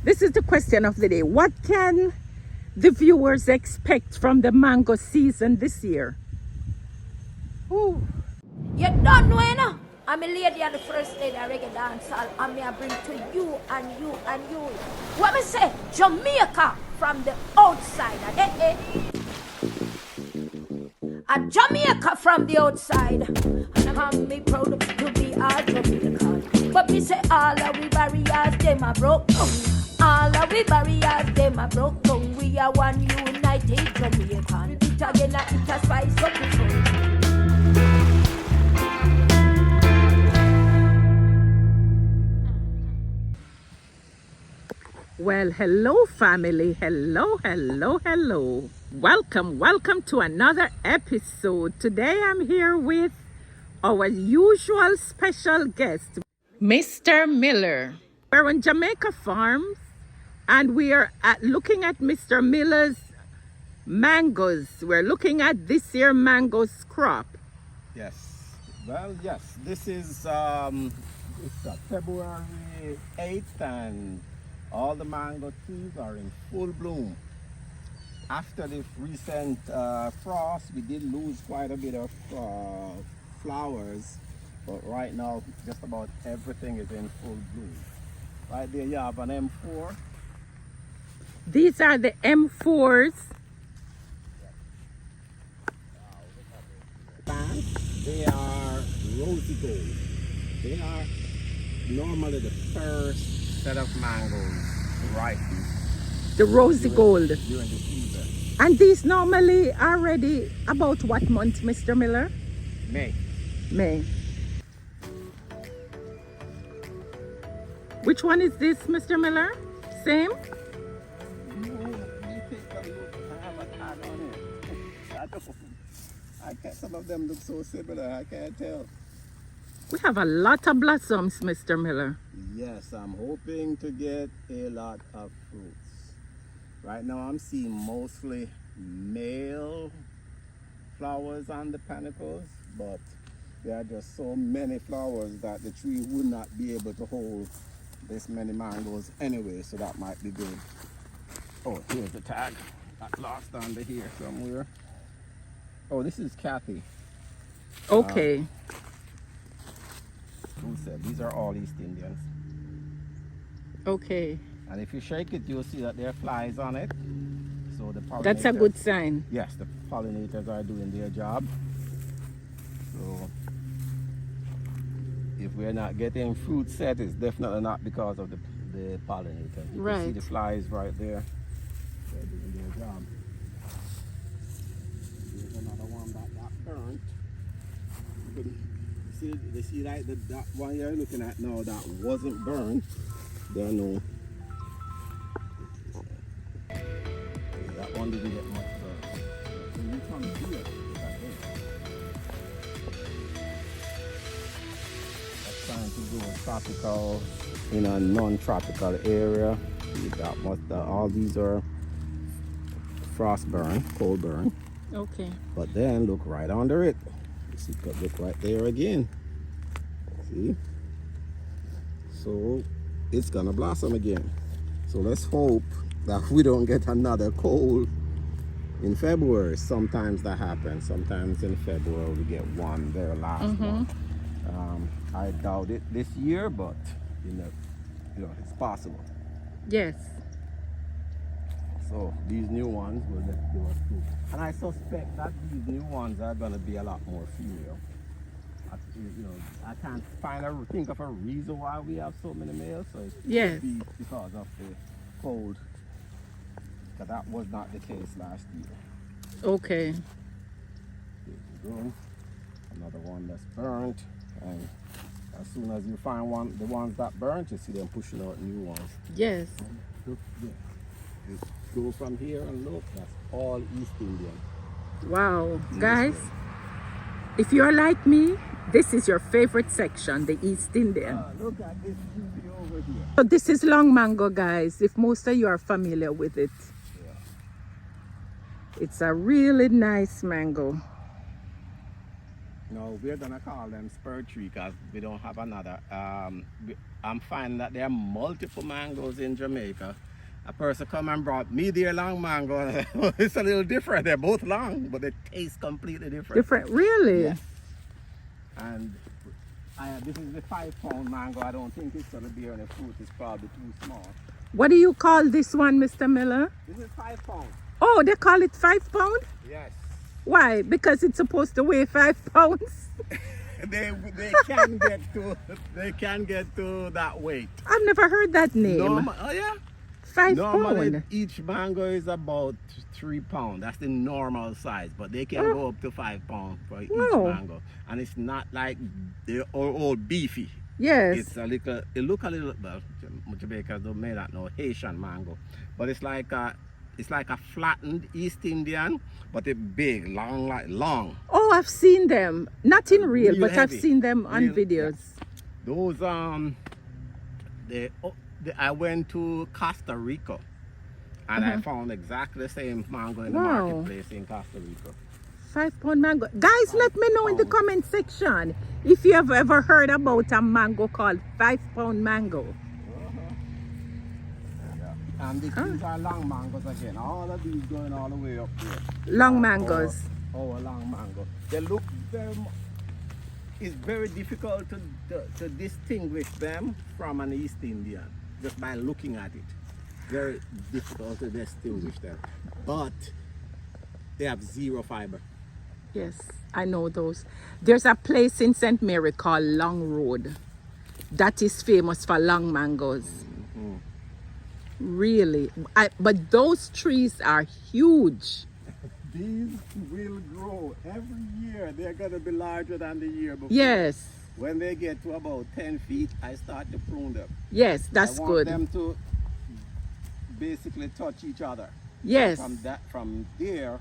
This is the question of the day. What can the viewers expect from the mango season this year? Ooh. You don't know, you know. I'm a lady at the first lady of reggae dancehall, and me I bring to you and you and you. What me say? Jamaica from the outside. A Jamaica from the outside. And I'm me proud to be a Jamaican. But me say all of we barriers, them are broke down. All of we barriers, them are broke down. We are one united Jamaican. It again, it a spice up the soul. Well, hello family. Hello. Welcome to another episode. Today I'm here with our usual special guest, Mr. Miller. We're on Jamaica Farms and we are looking at Mr. Miller's mangoes. We're looking at this year mangoes crop. Yes. Well, yes. This is it's February 8th and all the mango trees are in full bloom. After the recent frost, we did lose quite a bit of flowers, but right now just about everything is in full bloom. Right there you have an M4. These are the M4s. They are rosy gold. They are normally the first set of mangoes ripen. The rosy gold. During the season. And these normally are ready about what month, Mr. Miller? May. May. Which one is this, Mr. Miller? Same? No, let me take a look. I have a tag on it. I don't. Some of them look so similar, I can't tell. We have a lot of blossoms, Mr. Miller. Yes, I'm hoping to get a lot of fruits. Right now I'm seeing mostly male flowers on the panicles, but there are just so many flowers that the tree would not be able to hold this many mangoes anyway, so that might be good. Oh, here's the tag. Got lost under here somewhere. Oh, this is Kathy. Okay. Who said these are all East Indians. Okay. And if you shake it, you'll see that there are flies on it. So the pollinators, That's a good sign. yes, the pollinators are doing their job. So if we're not getting fruit set, it's definitely not because of the pollinators. You can see the flies right there. They're doing their job. Here's another one that got burnt. You see like that one you're looking at now that wasn't burned. There are no. That one didn't get much burn. So you come here. That's trying to go tropical in a non-tropical area. That must, all these are frost burn, cold burn. Okay. But then look right under it. You see, look right there again. See? So it's gonna blossom again. So let's hope that we don't get another cold in February. Sometimes that happens. Sometimes in February we get one, their last one. I doubt it this year, but you know, it's possible. Yes. So these new ones will let do us too. And I suspect that these new ones are gonna be a lot more female. I can't think of a reason why we have so many males. So it could be because of the cold. Because that was not the case last year. Okay. There we go. Another one that's burnt. And as soon as you find the ones that burnt, you see them pushing out new ones. Yes. Look there. Just go from here and look. That's all East Indian. Wow. Guys, if you're like me, this is your favorite section, the East Indian. Look at this beauty over here. So this is long mango, guys, if most of you are familiar with it. Yeah. It's a really nice mango. No, we're gonna call them spur tree because we don't have another. I'm finding that there are multiple mangoes in Jamaica. A person come and brought me their long mango. It's a little different. They're both long, but they taste completely different. Different, really? Yes. And this is the 5-pound mango. I don't think it's gonna be any fruit. It's probably too small. What do you call this one, Mr. Miller? This is 5 pounds. Oh, they call it 5 pound? Yes. Why? Because it's supposed to weigh 5 pounds? they can get to that weight. I've never heard that name. Oh yeah. 5 Normally, pound. each mango is about 3 pounds. That's the normal size, but they can go up to 5 pounds for each mango. And it's not like they're all beefy. Yes. It's a little. It look a little. Well, Jamaicans don't may not know Haitian mango, but it's like a flattened East Indian, but it's big, long. Oh, I've seen them. Not in real, but heavy. I've seen them on videos. Yeah. Those I went to Costa Rica and I found exactly the same mango in the marketplace in Costa Rica. 5 pound mango. Guys, let me know in the comment section if you have ever heard about a mango called 5 pound mango. Yeah. And these are long mangoes again. All of these going all the way up there. Long mangoes. Our long mango. They look it's very difficult to distinguish them from an East Indian just by looking at it. Very difficult to distinguish them. But they have zero fiber. Yes, I know those. There's a place in St. Mary called Long Road that is famous for long mangoes. Really. But those trees are huge. These will grow every year. They're going to be larger than the year before. Yes. When they get to about 10 feet, I start to prune them. Yes, that's good. I want them to basically touch each other. Yes. From there,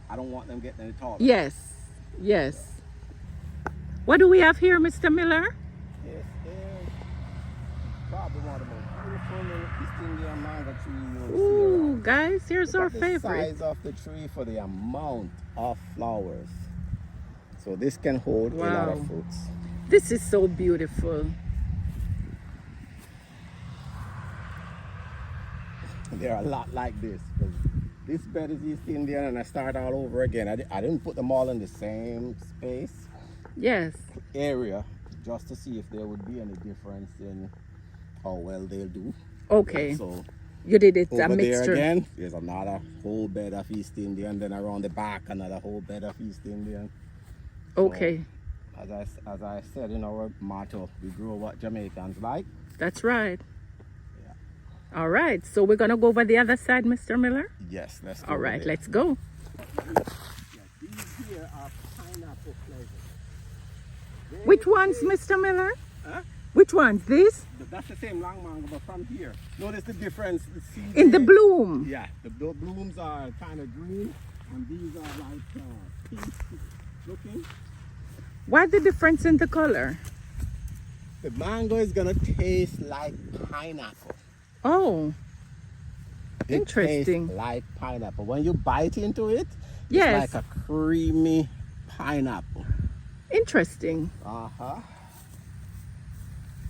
I don't want them getting any taller. Yes. Yes. What do we have here, Mr. Miller? This is probably one of the most beautiful little East Indian mango trees you'll see Ooh, around. guys, here's our Look at favorite. the size of the tree for the amount of flowers. So this can hold a lot of fruits. This is so beautiful. There are a lot like this. This bed is East Indian and I start all over again. I didn't put them all in the same space. Yes. Area just to see if there would be any difference in how well they'll do. Okay. So you did it over a mixture. there again, there's another whole bed of East Indian. Then around the back, another whole bed of East Indian. Okay. So, as I said in our motto, we grow what Jamaicans like. That's right. Yeah. All right. So we're gonna go over the other side, Mr. Miller. Yes, let's go. All right. there. Let's go. Yeah, these here are pineapple flavors. Which ones, Mr. Miller? Huh? Which ones? These? That's the same long mango, but from here. Notice the difference. In the bloom. Yeah, the blooms are kind of green, and these are like pink looking. Why the difference in the color? The mango is gonna taste like pineapple. Oh, It interesting. tastes like pineapple. When you bite into it, Yes. it's like a creamy pineapple. Interesting. Uh-huh.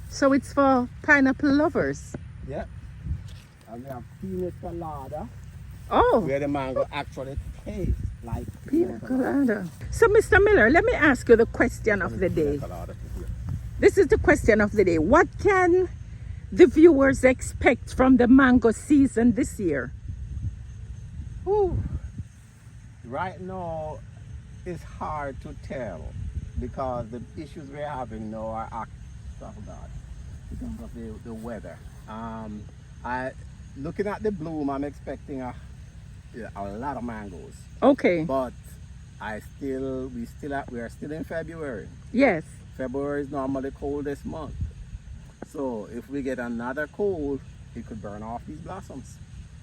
So it's for pineapple lovers. Yep. And we have pina colada, Oh, where the mango actually tastes like pina colada. So, Mr. Miller, let me ask you the question of the day. Pina colada. This is the question of the day. What can the viewers expect from the mango season this year? Whew. Right now, it's hard to tell because the issues we're having now are acts of God because of the weather. Looking at the bloom, I'm expecting a lot of mangoes, Okay. but we are still in February. Yes. February is normally the coldest month. So if we get another cold, it could burn off these blossoms.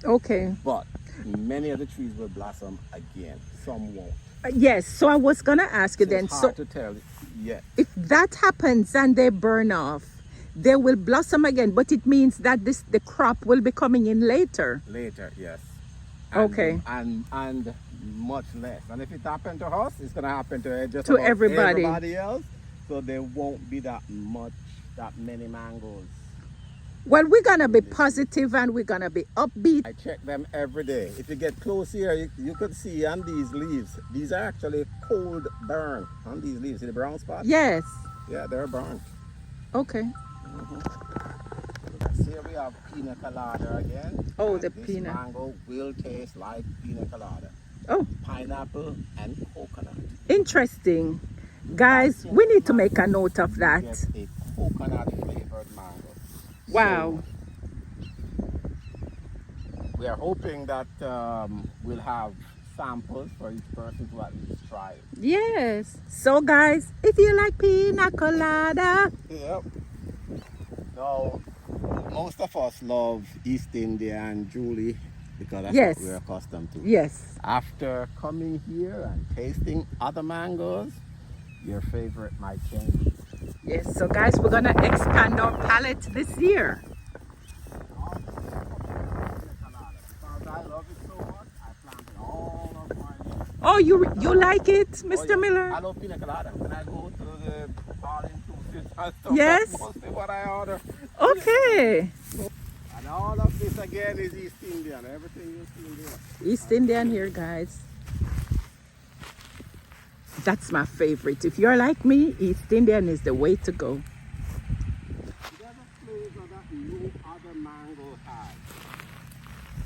Okay. But many of the trees will blossom again. Some won't. Yes. So I was gonna ask you So then. it's So hard to tell yet. if that happens and they burn off, they will blossom again. But it means that the crop will be coming in later. Later, yes. Okay. And much less. And if it happened to us, it's gonna happen to just To about everybody. everybody else. So there won't be that many mangoes. Well, we're gonna be positive and we're gonna be upbeat. I check them every day. If you get close here, you could see on these leaves. These are actually cold burn on these leaves. See the brown spots? Yes. Yeah, they're burned. Okay. Here we have pina colada again. Oh, And the this pina. mango will taste like pina colada. Oh, Pineapple and coconut. interesting. Guys, we need to make a note of You that. get a coconut flavored mango. Wow. So, we are hoping that we'll have samples for each person to at least try it. Yes. So guys, if you like pina colada, Yep. Now, most of us love East India and Julie because that's Yes. what we're accustomed to. yes. After coming here and tasting other mangoes, your favorite might change. Yes. So guys, we're gonna expand our palette this year. Because I love it so much, I planted all of my Oh, you like it, Mr. Oh, yeah. I Miller? love pina colada. When I go to the all-inclusive and stuff, Yes. that's mostly what I order. Okay. And all of this again is East Indian. Everything you see here. East Indian here, guys. That's my favorite. If you're like me, East Indian is the way to go. There's a flavor that no other mango has.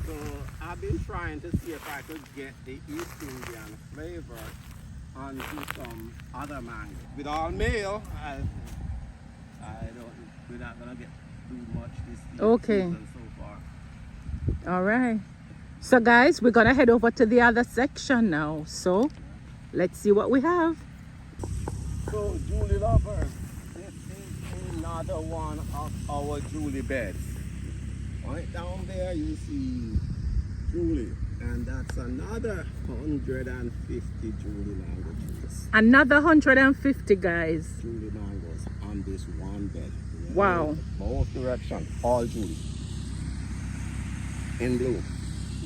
So I've been trying to see if I could get the East Indian flavor onto some other mango. With all male, we're not gonna get too much this Okay. season so far. All right. So guys, we're gonna head over to the other section now. So let's see what we have. So Julie lovers, this is another one of our Julie beds. Right down there you see Julie, and that's another 150 Julie mango trees. Another 150, guys. Julie mangoes on this one bed. Wow. Both directions, all Julie. In bloom.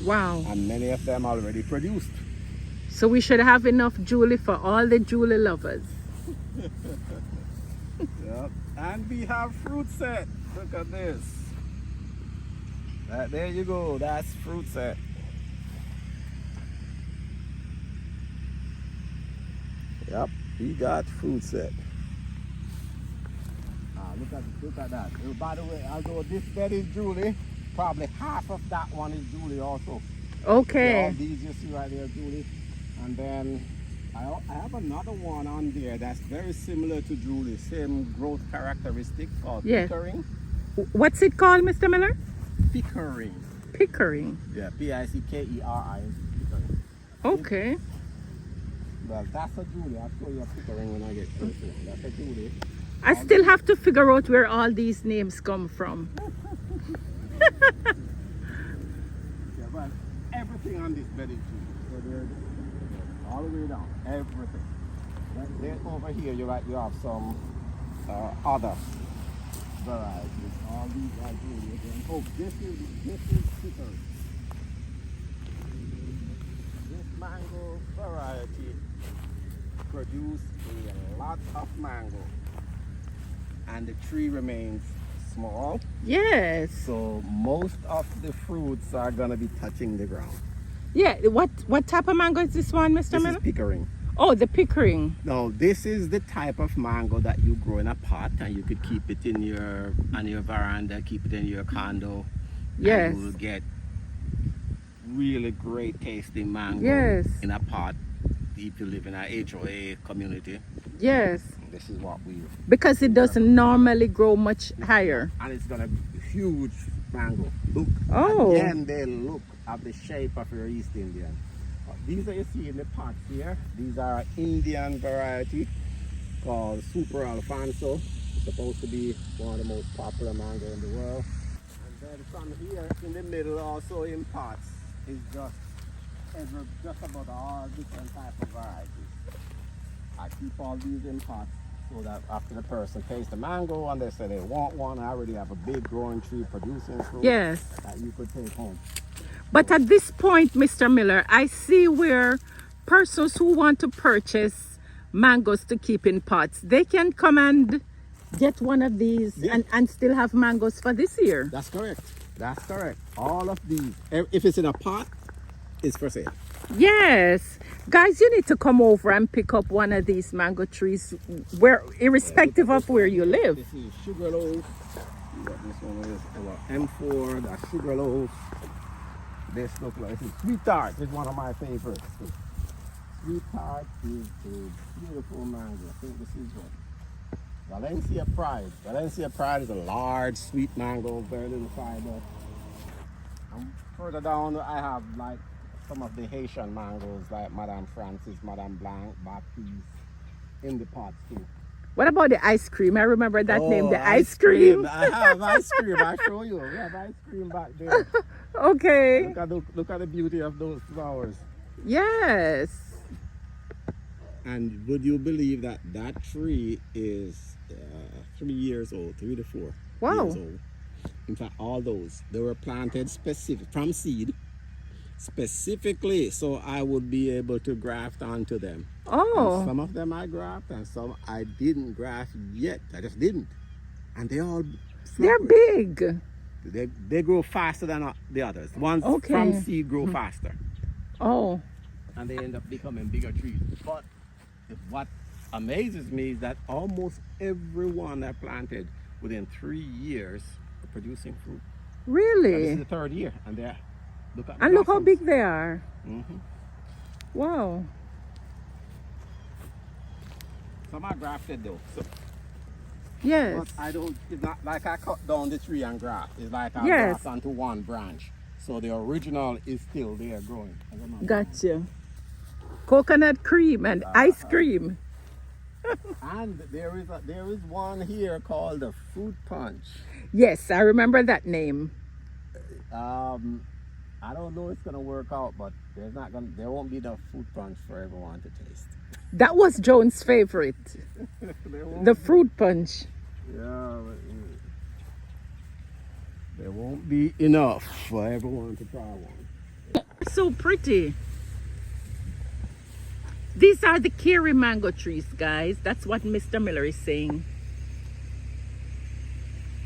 Wow. And many of them already produced. So we should have enough Julie for all the Julie lovers. Yep. And we have fruit set. Look at this. There you go. That's fruit set. Yep. We got fruit set. Look at that. Oh, by the way, although this bed is Julie, probably half of that one is Julie also. Okay. All these you see right there, Julie. And then I have another one on there that's very similar to Julie, same growth characteristic called Yes. Pickering. What's it called, Mr. Miller? Pickering. Pickering. Yeah, Pickering. Pickering. Okay. Well, that's a Julie. I'll show you a Pickering when I get closer. That's a Julie. I still have to figure out where all these names come from. Yeah, well, everything on this bed is Julie. So they're all the way down. Everything. Then over here you have some other varieties. All these are Julie again. Oh, this is Pickering. This mango variety produce a lot of mango, and the tree remains small, Yes. so most of the fruits are gonna be touching the ground. Yeah. What type of mango is this one, Mr. This Miller? is Pickering. Oh, the Pickering. Now this is the type of mango that you grow in a pot, and you could keep it in your veranda, keep it in your condo. Yes. And you will get really great tasting mango Yes. in a pot if you live in a HOA community. Yes. This is what we, Because it doesn't normally grow much higher. and it's gonna be huge mango. Look, Oh. again they look at the shape of your East Indian. These that you see in the pots here, these are Indian variety called Super Alfonso. It's supposed to be one of the most popular mango in the world. And then from here in the middle, also in pots, is just about all different type of varieties. I keep all these in pots so that after the person tastes the mango and they say they want one, I already have a big growing tree producing fruit Yes. that you could take home. But at this point, Mr. Miller, I see where persons who want to purchase mangoes to keep in pots, they can come and get one of these and still have mangoes for this year. That's correct. That's correct. All of these, if it's in a pot, it's for sale. Yes. Guys, you need to come over and pick up one of these mango trees, where, irrespective of where you live. This is sugarloaf. What this one is, our M4, that's sugarloaf. This look like, this is sweet tart. This is one of my favorites. Sweet tart is a beautiful mango. I think this is one. Valencia Pride. Valencia Pride is a large sweet mango, very little fiber. And further down, I have like some of the Haitian mangoes, like Madame Francis, Madame Blanc, Baptiste, in the pots too. What about the ice cream? I remember that name, the ice cream. I have ice cream. I show you. We have ice cream back there. Okay. Look at the beauty of those flowers. Yes. And would you believe that that tree is 3 years old, 3 to 4 Wow. years old. In fact, all those, they were planted from seed, specifically so I would be able to graft onto them. Oh. And some of them I graft and some I didn't graft yet. I just didn't. And they all They're big. They grow faster than the others. Ones from seed grow faster. Oh. And they end up becoming bigger trees. But what amazes me is that almost everyone I planted within 3 years are producing fruit. Really? And this is the 3rd year, and they're look how big they are. Mm-hmm. Wow. Some are grafted though. So, Yes. but I don't. It's not like I cut down the tree and graft. It's like I Yes. graft onto one branch. So the original is still there growing. Gotcha. Coconut cream and ice cream. And there is one here called the fruit punch. Yes, I remember that name. I don't know if it's gonna work out, but there won't be enough fruit punch for everyone to taste. That was Joan's favorite. The fruit punch. Yeah, there won't be enough for everyone to try one. So pretty. These are the Kiri mango trees, guys. That's what Mr. Miller is saying.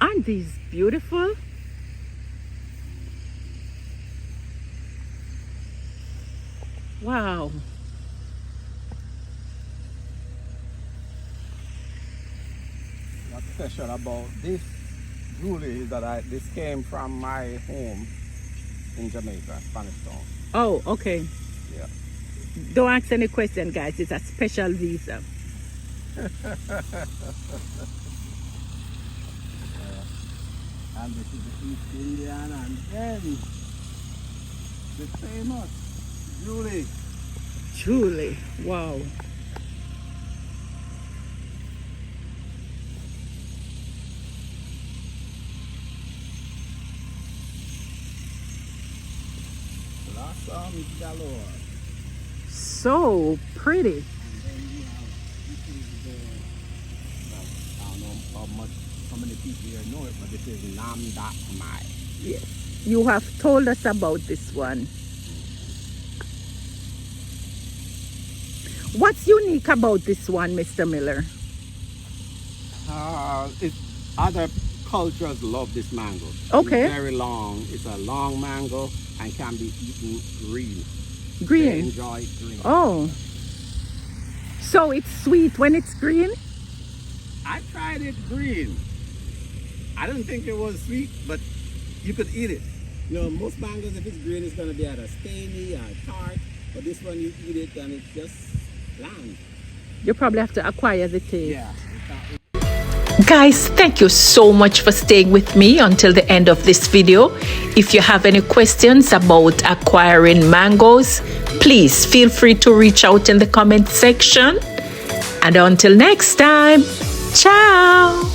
Aren't these beautiful? Wow. What's special about this Julie is that this came from my home in Jamaica, Spanish Town. Oh, okay. Yeah. Don't ask any question, guys. It's a special visa. And this is the East Indian, and then the famous Julie. Julie. Wow. Blossom galore. So pretty. And then we have, this is I don't know how many people here know it, but this is Nam Dat Mai. Yes. You have told us about this one. What's unique about this one, Mr. Miller? Other cultures love this mango. Okay. It's very long. It's a long mango and can be eaten green. Green. They enjoy it green. Oh. So it's sweet when it's green? I tried it green. I didn't think it was sweet, but you could eat it. You know, most mangoes, if it's green, it's going to be either stamy or tart. But this one, you eat it and it's just bland. You probably have to acquire the taste. Yeah. Guys, thank you so much for staying with me until the end of this video. If you have any questions about acquiring mangoes, please feel free to reach out in the comment section. And until next time, ciao!